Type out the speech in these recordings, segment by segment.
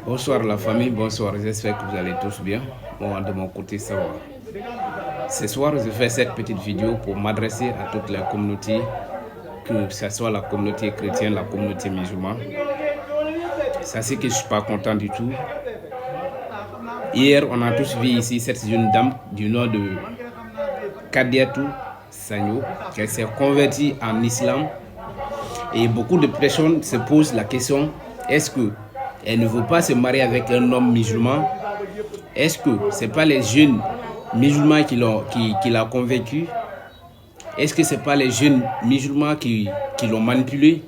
Bonsoir la famille, bonsoir, j'espère que vous allez tous bien. Moi de mon côté ça va. Ce soir je fais cette petite vidéo pour m'adresser à toute la communauté, que ce soit la communauté chrétienne, la communauté musulmane. Sachez que je ne suis pas content du tout. Hier on a tous vu ici cette jeune dame du nom de Kadiatou Sagno qui s'est convertie en islam. Et beaucoup de personnes se posent la question, est-ce que elle ne veut pas se marier avec un homme musulman? Est-ce que ce n'est pas les jeunes musulmans qui l'ont convaincu? Est-ce que ce n'est pas les jeunes musulmans qui l'ont manipulé?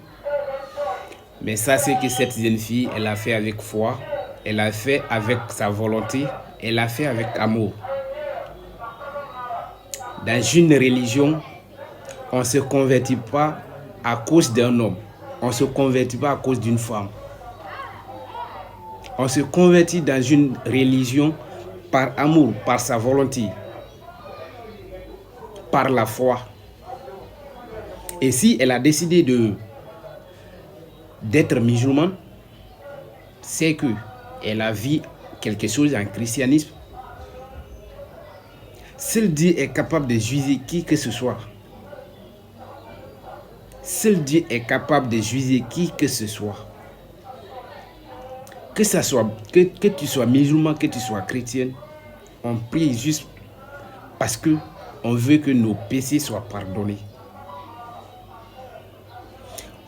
Mais ça, c'est que cette jeune fille, elle a fait avec foi, elle a fait avec sa volonté, elle a fait avec amour. Dans une religion, on ne se convertit pas à cause d'un homme, on ne se convertit pas à cause d'une femme. On se convertit dans une religion par amour, par sa volonté, par la foi. Et si elle a décidé d'être musulmane, c'est qu'elle a vu quelque chose en christianisme. Seul Dieu est capable de juger qui que ce soit. Seul Dieu est capable de juger qui que ce soit. Que tu sois musulman, que tu sois chrétien, on prie juste parce que on veut que nos péchés soient pardonnés.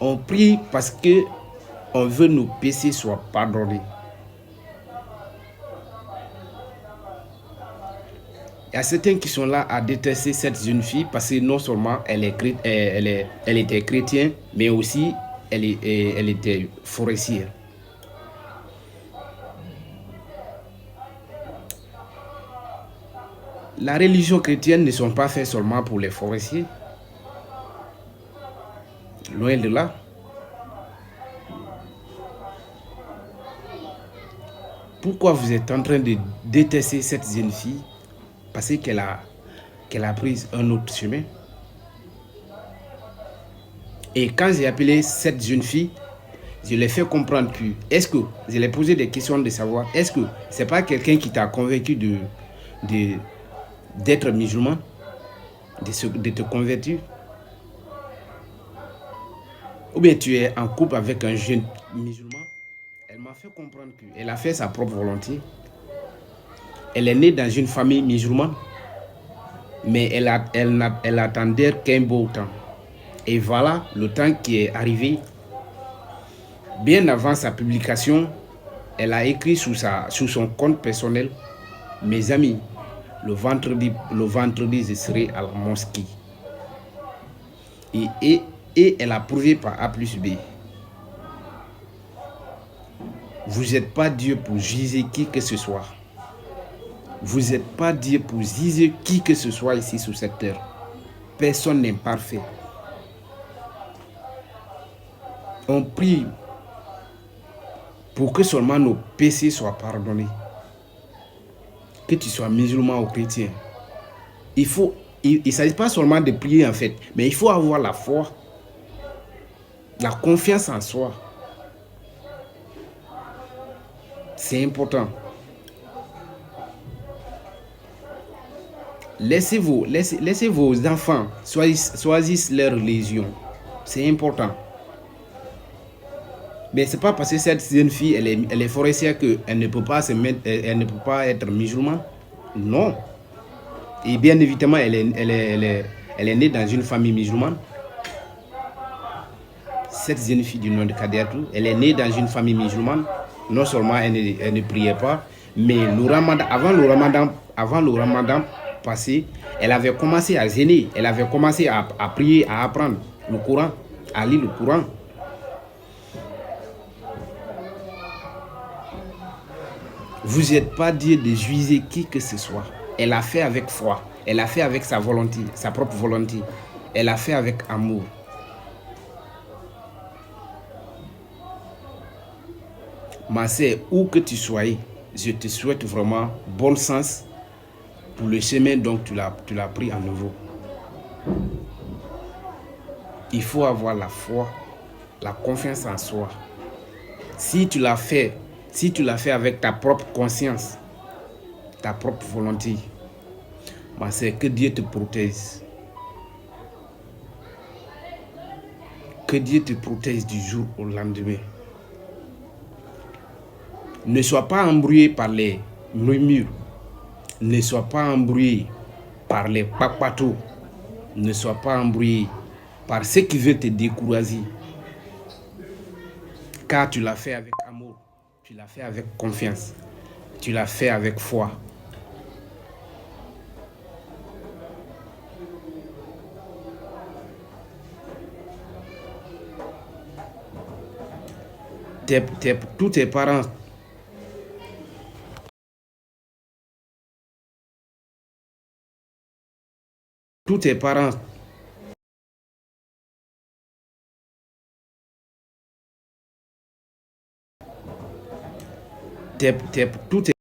On prie parce que on veut que nos péchés soient pardonnés. Il y a certains qui sont là à détester cette jeune fille parce que non seulement elle était chrétienne, mais aussi elle était forestière. La religion chrétienne ne sont pas faits seulement pour les forestiers. Loin de là. Pourquoi vous êtes en train de détester cette jeune fille parce qu'elle a pris un autre chemin? Et quand j'ai appelé cette jeune fille, je l'ai fait comprendre que, est-ce que, je l'ai posé des questions de savoir, est-ce que c'est pas quelqu'un qui t'a convaincu d'être musulman, de te convertir? Ou bien tu es en couple avec un jeune musulman? Elle m'a fait comprendre qu'elle a fait sa propre volonté. Elle est née dans une famille musulmane, mais elle attendait qu'un beau temps. Et voilà le temps qui est arrivé. Bien avant sa publication, elle a écrit sur son compte personnel: mes amis, le vendredi je serai à la mosquée. Et elle a prouvé par A plus B. Vous n'êtes pas Dieu pour juger qui que ce soit. Vous n'êtes pas Dieu pour juger qui que ce soit ici sur cette terre. Personne n'est parfait. On prie pour que seulement nos péchés soient pardonnés. Que tu sois musulman ou chrétien. Il ne s'agit pas seulement de prier en fait, mais il faut avoir la foi, la confiance en soi. C'est important. Laissez vos enfants choisir leur religion. C'est important. Mais c'est pas parce que cette jeune fille elle est forestière qu'elle ne peut pas elle ne peut pas être musulmane. Non. Et bien évidemment, elle est née dans une famille musulmane. Cette jeune fille du nom de Kadiatou, elle est née dans une famille musulmane. Non seulement elle ne priait pas, mais avant le ramadan passé, elle avait commencé à jeûner, elle avait commencé à prier, à apprendre le Coran, à lire le Coran. Vous n'êtes pas Dieu de juger qui que ce soit. Elle a fait avec foi, elle a fait avec sa volonté, sa propre volonté. Elle a fait avec amour. Ma sœur, où que tu sois, je te souhaite vraiment bon sens pour le chemin dont tu l'as pris à nouveau. Il faut avoir la foi, la confiance en soi. Si tu l'as fait Si tu l'as fait avec ta propre conscience, ta propre volonté, c'est que Dieu te protège. Que Dieu te protège du jour au lendemain. Ne sois pas embrouillé par les murmures. Ne sois pas embrouillé par les papatos. Ne sois pas embrouillé par ceux qui veulent te décourager. Car tu l'as fait avec amour. Tu l'as fait avec confiance. Tu l'as fait avec foi. Tous tes parents, tous tes parents, tous tes